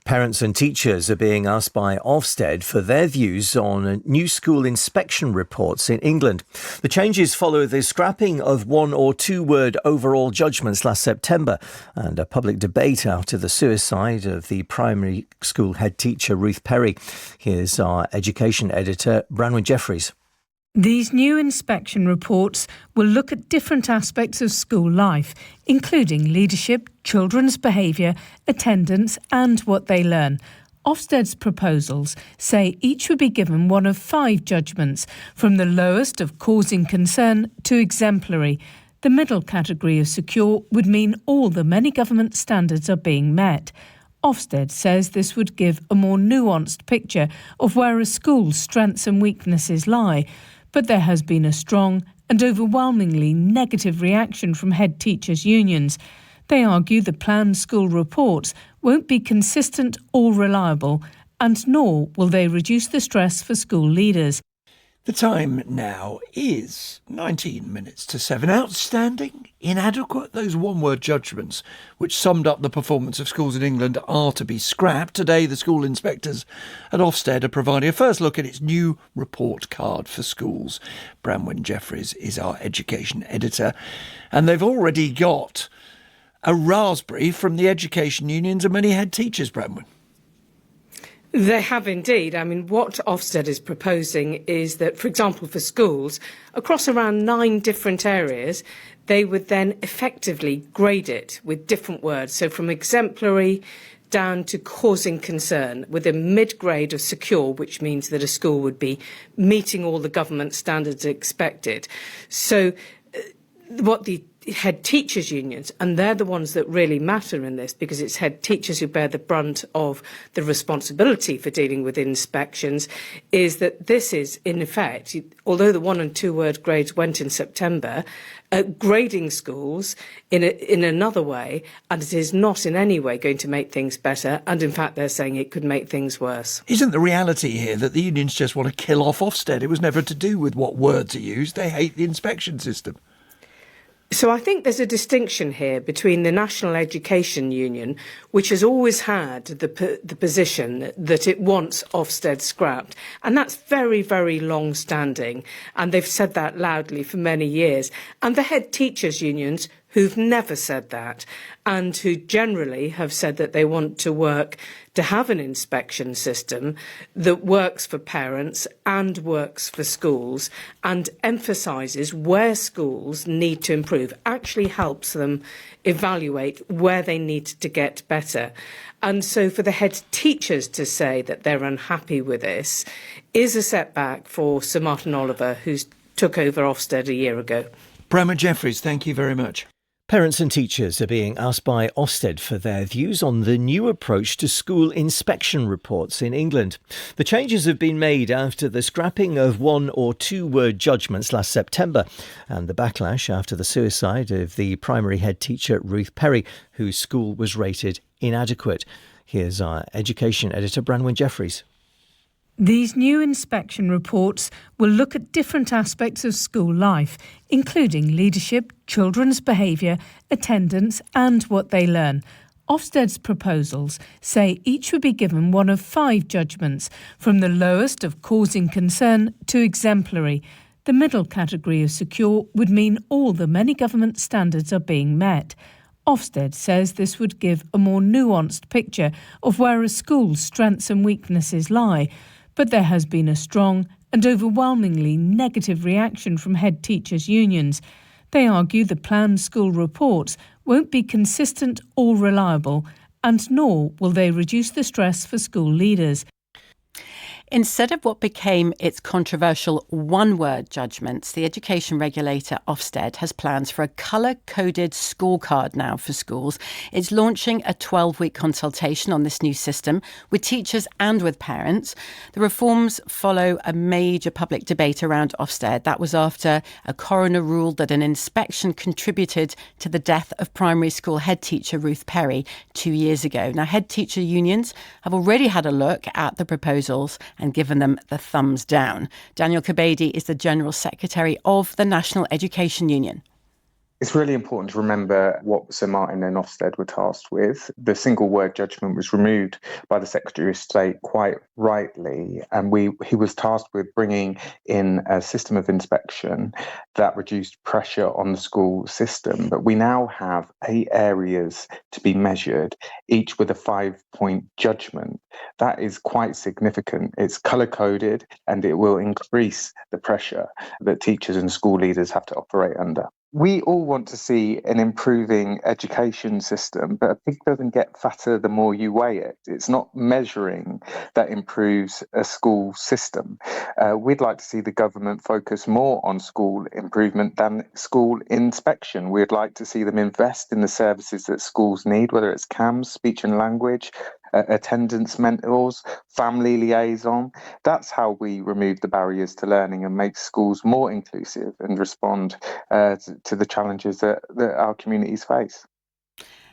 Parents and teachers are being asked by Ofsted for their views on new school inspection reports in England. The changes follow the scrapping of one or two word overall judgments last September and a public debate after the suicide of the primary school head teacher Ruth Perry. Here's our education editor, Branwen Jeffries. These new inspection reports will look at different aspects of school life, including leadership, children's behaviour, attendance and what they learn. Ofsted's proposals say each would be given one of 5 judgments, from the lowest of causing concern to exemplary. The middle category of secure would mean all the many government standards are being met. Ofsted says this would give a more nuanced picture of where a school's strengths and weaknesses lie. But there has been a strong and overwhelmingly negative reaction from head teachers' unions. They argue the planned school reports won't be consistent or reliable, and nor will they reduce the stress for school leaders. The time now is 19 minutes to 7. Outstanding? Inadequate? Those one-word judgments which summed up the performance of schools in England are to be scrapped. Today, the school inspectors at Ofsted are providing a first look at its new report card for schools. Branwen Jeffries is our education editor, and they've already got a raspberry from the education unions and many head teachers, Branwen. They have indeed. I mean, what Ofsted is proposing is that, for example, for schools, across around 9 different areas, they would then effectively grade it with different words. So from exemplary down to causing concern, with a mid-grade of secure, which means that a school would be meeting all the government standards expected. So what the head teachers unions, and they're the ones that really matter in this, because it's head teachers who bear the brunt of the responsibility for dealing with inspections, is that this is, in effect, although the 1 and 2 word grades went in September, grading schools in another way, and it is not in any way going to make things better, and in fact they're saying it could make things worse. Isn't the reality here that the unions just want to kill off Ofsted? It was never to do with what words are used. They hate the inspection system. So I think there's a distinction here between the National Education Union, which has always had the position that it wants Ofsted scrapped, and that's very, very long-standing, and they've said that loudly for many years, and the head teachers' unions, who've never said that, and who generally have said that they want to work to have an inspection system that works for parents and works for schools and emphasises where schools need to improve, actually helps them evaluate where they need to get better. And so for the head teachers to say that they're unhappy with this is a setback for Sir Martin Oliver, who took over Ofsted a year ago. Branwen Jeffries, thank you very much. Parents and teachers are being asked by Ofsted for their views on the new approach to school inspection reports in England. The changes have been made after the scrapping of 1 or 2 word judgments last September and the backlash after the suicide of the primary head teacher Ruth Perry, whose school was rated inadequate. Here's our education editor, Branwen Jeffries. These new inspection reports will look at different aspects of school life, including leadership, children's behaviour, attendance and what they learn. Ofsted's proposals say each would be given one of 5 judgments, from the lowest of causing concern to exemplary. The middle category of secure would mean all the many government standards are being met. Ofsted says this would give a more nuanced picture of where a school's strengths and weaknesses lie. But there has been a strong and overwhelmingly negative reaction from head teachers' unions. They argue the planned school reports won't be consistent or reliable, and nor will they reduce the stress for school leaders. Instead of what became its controversial one-word judgments, the education regulator Ofsted has plans for a colour-coded scorecard now for schools. It's launching a 12-week consultation on this new system with teachers and with parents. The reforms follow a major public debate around Ofsted. That was after a coroner ruled that an inspection contributed to the death of primary school head teacher Ruth Perry 2 years ago. Now, head teacher unions have already had a look at the proposals and given them the thumbs down. Daniel Kabedi is the General Secretary of the National Education Union. It's really important to remember what Sir Martin and Ofsted were tasked with. The single word judgment was removed by the Secretary of State quite rightly, and he was tasked with bringing in a system of inspection that reduced pressure on the school system. But we now have 8 areas to be measured, each with a 5-point judgment. That is quite significant. It's colour-coded, and it will increase the pressure that teachers and school leaders have to operate under. We all want to see an improving education system, but a pig doesn't get fatter the more you weigh it. It's not measuring that improves a school system. We'd like to see the government focus more on school improvement than school inspection. We'd like to see them invest in the services that schools need, whether it's CAMS, speech and language, attendance mentors, family liaison. That's how we remove the barriers to learning and make schools more inclusive and respond to the challenges that our communities face.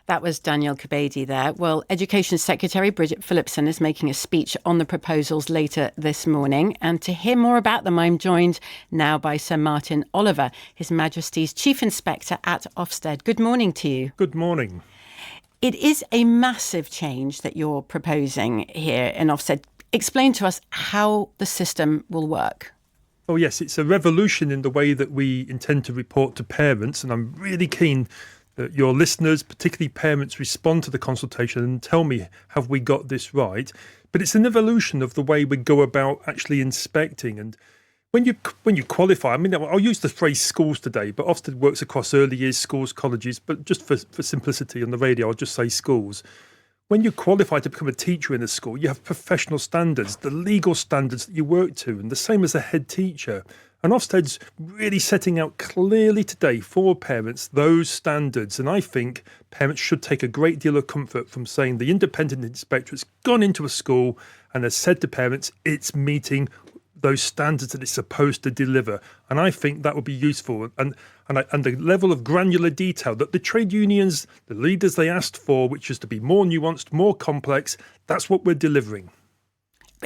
That was Daniel Kabedi there. Well, Education Secretary Bridget Phillipson is making a speech on the proposals later this morning. And to hear more about them, I'm joined now by Sir Martin Oliver, His Majesty's Chief Inspector at Ofsted. Good morning to you. Good morning. It is a massive change that you're proposing here in Ofsted. Explain to us how the system will work. Oh, yes, it's a revolution in the way that we intend to report to parents. And I'm really keen that your listeners, particularly parents, respond to the consultation and tell me, have we got this right? But it's an evolution of the way we go about actually inspecting. And when you qualify, I mean, I'll use the phrase schools today, but Ofsted works across early years, schools, colleges, but just for simplicity on the radio, I'll just say schools. When you qualify to become a teacher in a school, you have professional standards, the legal standards that you work to, and the same as a head teacher. And Ofsted's really setting out clearly today for parents those standards. And I think parents should take a great deal of comfort from saying the independent inspector has gone into a school and has said to parents it's meeting those standards that it's supposed to deliver. And I think that would be useful. And the level of granular detail that the trade unions, the leaders they asked for, which is to be more nuanced, more complex, that's what we're delivering.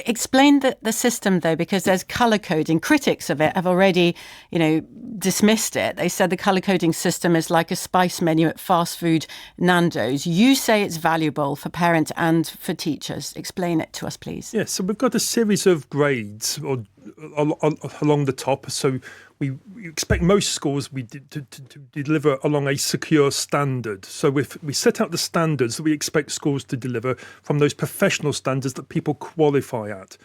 Explain the system, though, because there's colour coding. Critics of it have already, dismissed it. They said the colour coding system is like a spice menu at fast food Nando's. You say it's valuable for parents and for teachers. Explain it to us, please. Yes, so we've got a series of grades along the top. So we expect most schools to deliver along a secure standard. So if we set out the standards that we expect schools to deliver from those professional standards that people qualify at.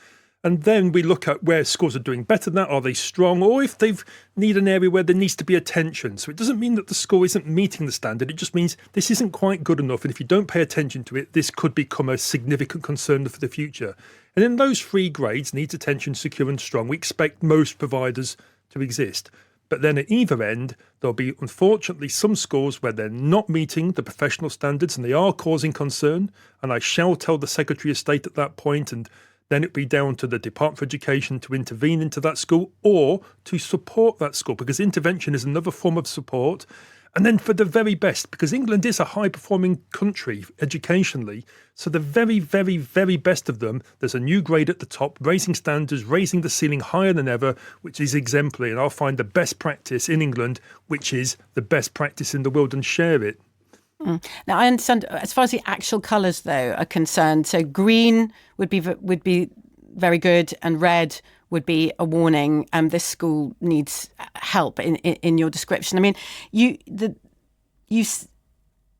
And then we look at where schools are doing better than that. Are they strong? Or if they need an area where there needs to be attention. So it doesn't mean that the school isn't meeting the standard. It just means this isn't quite good enough. And if you don't pay attention to it, this could become a significant concern for the future. And in those 3 grades, needs attention, secure and strong, we expect most providers to exist. But then at either end, there'll be, unfortunately, some schools where they're not meeting the professional standards and they are causing concern. And I shall tell the Secretary of State at that point, and then it'd be down to the Department for Education to intervene into that school or to support that school, because intervention is another form of support. And then for the very best, because England is a high-performing country educationally, so the very, very, very best of them, there's a new grade at the top, raising standards, raising the ceiling higher than ever, which is exemplary. And I'll find the best practice in England, which is the best practice in the world, and share it. Now, I understand, as far as the actual colours, though, are concerned, so green would be very good and red would be a warning, and this school needs help in your description. I mean, you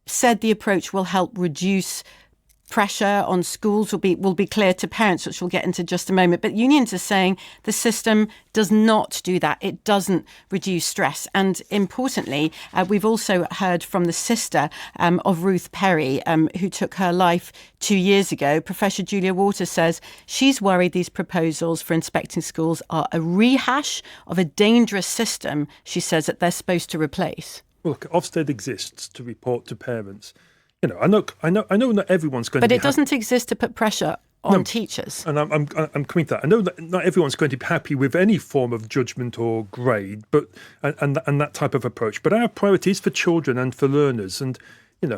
said the approach will help reduce pressure on schools, will be clear to parents, which we'll get into just a moment. But unions are saying the system does not do that. It doesn't reduce stress. And importantly, we've also heard from the sister of Ruth Perry, who took her life 2 years ago. Professor Julia Waters says she's worried these proposals for inspecting schools are a rehash of a dangerous system, she says, that they're supposed to replace. Well, look, Ofsted exists to report to parents. I know not everyone's going to be happy. But it doesn't exist to put pressure on teachers. And I'm coming to that. I know that not everyone's going to be happy with any form of judgment or grade, but and that type of approach. But our priority is for children and for learners. And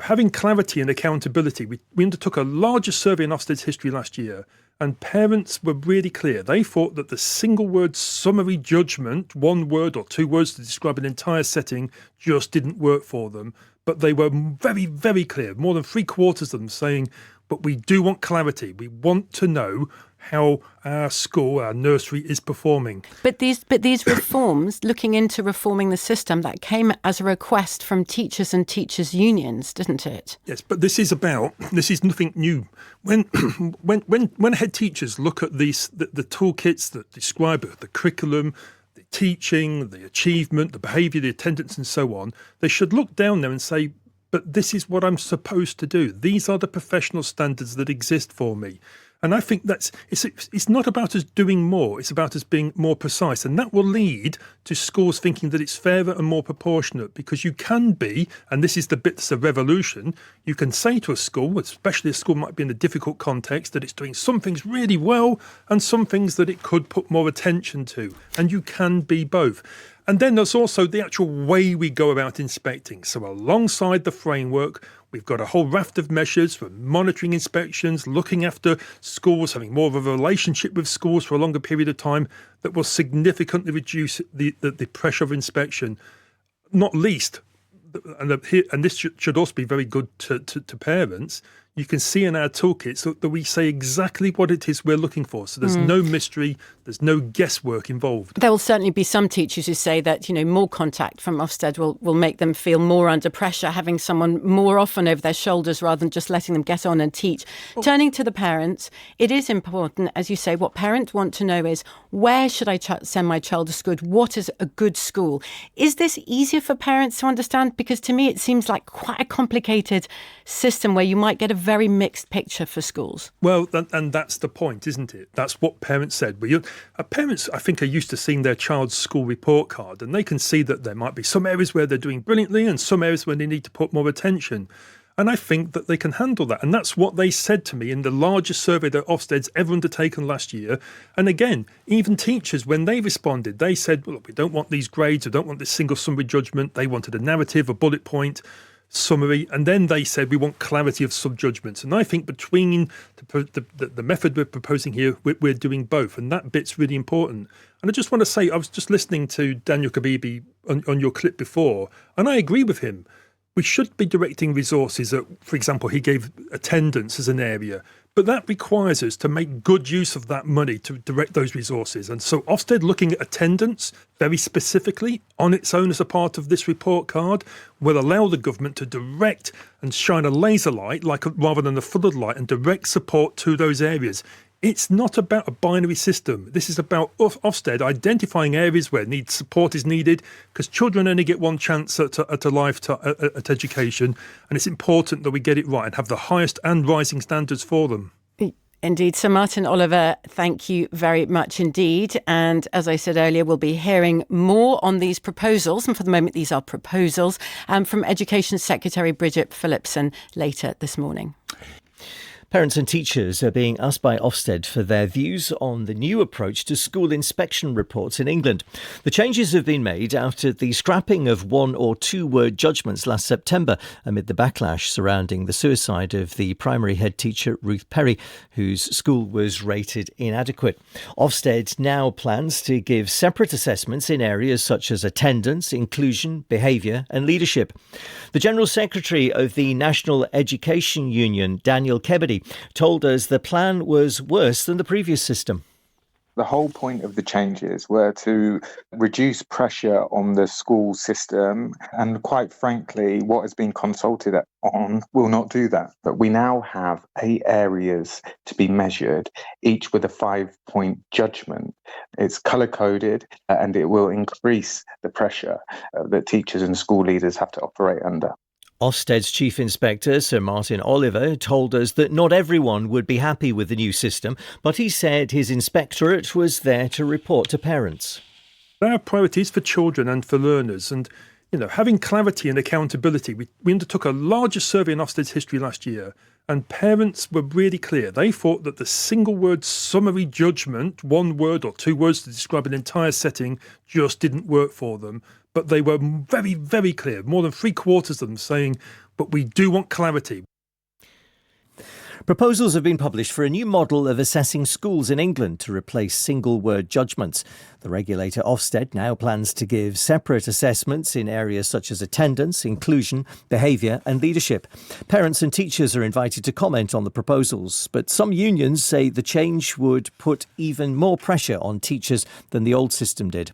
having clarity and accountability. We undertook a larger survey in Ofsted's history last year, and parents were really clear. They thought that the single word summary judgment, one word or two words to describe an entire setting, just didn't work for them. But they were very, very clear, more than 3/4 of them saying, but we do want clarity. We want to know how our school, our nursery is performing. But these reforms, looking into reforming the system, that came as a request from teachers and teachers' unions, didn't it? Yes, but this is nothing new. When head teachers look at the toolkits that describe the curriculum, the teaching, the achievement, the behaviour, the attendance and so on, they should look down there and say, but this is what I'm supposed to do. These are the professional standards that exist for me. And I think it's not about us doing more, it's about us being more precise. And that will lead to schools thinking that it's fairer and more proportionate, because you can be, and this is the bit that's a revolution, you can say to a school, especially a school might be in a difficult context, that it's doing some things really well and some things that it could put more attention to. And you can be both. And then there's also the actual way we go about inspecting. So alongside the framework, we've got a whole raft of measures for monitoring inspections, looking after schools, having more of a relationship with schools for a longer period of time that will significantly reduce the pressure of inspection. Not least, and this should also be very good to parents, you can see in our toolkits that we say exactly what it is we're looking for. So there's no mystery, there's no guesswork involved. There will certainly be some teachers who say that, more contact from Ofsted will make them feel more under pressure, having someone more often over their shoulders rather than just letting them get on and teach. Turning to the parents, it is important, as you say, what parents want to know is, where should I send my child to school? What is a good school? Is this easier for parents to understand? Because to me, it seems like quite a complicated system where you might get a very mixed picture for schools. Well, and that's the point, isn't it? That's what parents said. Parents, I think, are used to seeing their child's school report card, and they can see that there might be some areas where they're doing brilliantly and some areas where they need to put more attention. And I think that they can handle that. And that's what they said to me in the largest survey that Ofsted's ever undertaken last year. And again, even teachers, when they responded, they said, well, look, we don't want these grades, we don't want this single summary judgment. They wanted a narrative, a bullet point summary, and then they said we want clarity of subjudgments. And I think between the method we're proposing here, we're doing both, and that bit's really important. And I just want to say, I was just listening to Daniel Kabibi on your clip before, and I agree with him. We should be directing resources at, for example, he gave attendance as an area, but that requires us to make good use of that money to direct those resources. And so Ofsted looking at attendance very specifically on its own as a part of this report card will allow the government to direct and shine a laser light rather than a floodlight and direct support to those areas. It's not about a binary system. This is about Ofsted identifying areas where support is needed, because children only get one chance at education, and it's important that we get it right and have the highest and rising standards for them. Indeed. Sir Martin Oliver, thank you very much indeed. And as I said earlier, we'll be hearing more on these proposals. And for the moment, these are proposals from Education Secretary Bridget Phillipson later this morning. Parents and teachers are being asked by Ofsted for their views on the new approach to school inspection reports in England. The changes have been made after the scrapping of one or two word judgments last September amid the backlash surrounding the suicide of the primary head teacher Ruth Perry, whose school was rated inadequate. Ofsted now plans to give separate assessments in areas such as attendance, inclusion, behaviour and leadership. The General Secretary of the National Education Union, Daniel Kebede, told us the plan was worse than the previous system. The whole point of the changes were to reduce pressure on the school system. And quite frankly, what has been consulted on will not do that. But we now have 8 areas to be measured, each with a 5-point judgment. It's colour-coded and it will increase the pressure that teachers and school leaders have to operate under. Ofsted's Chief Inspector, Sir Martin Oliver, told us that not everyone would be happy with the new system, but he said his inspectorate was there to report to parents. Our priorities for children and for learners, and having clarity and accountability. We undertook a larger survey in Ofsted's history last year, and parents were really clear. They thought that the single word summary judgment, one word or two words to describe an entire setting, just didn't work for them. But they were very, very clear, more than 3/4 of them saying, but we do want clarity. Proposals have been published for a new model of assessing schools in England to replace single-word judgments. The regulator Ofsted now plans to give separate assessments in areas such as attendance, inclusion, behaviour and leadership. Parents and teachers are invited to comment on the proposals, but some unions say the change would put even more pressure on teachers than the old system did.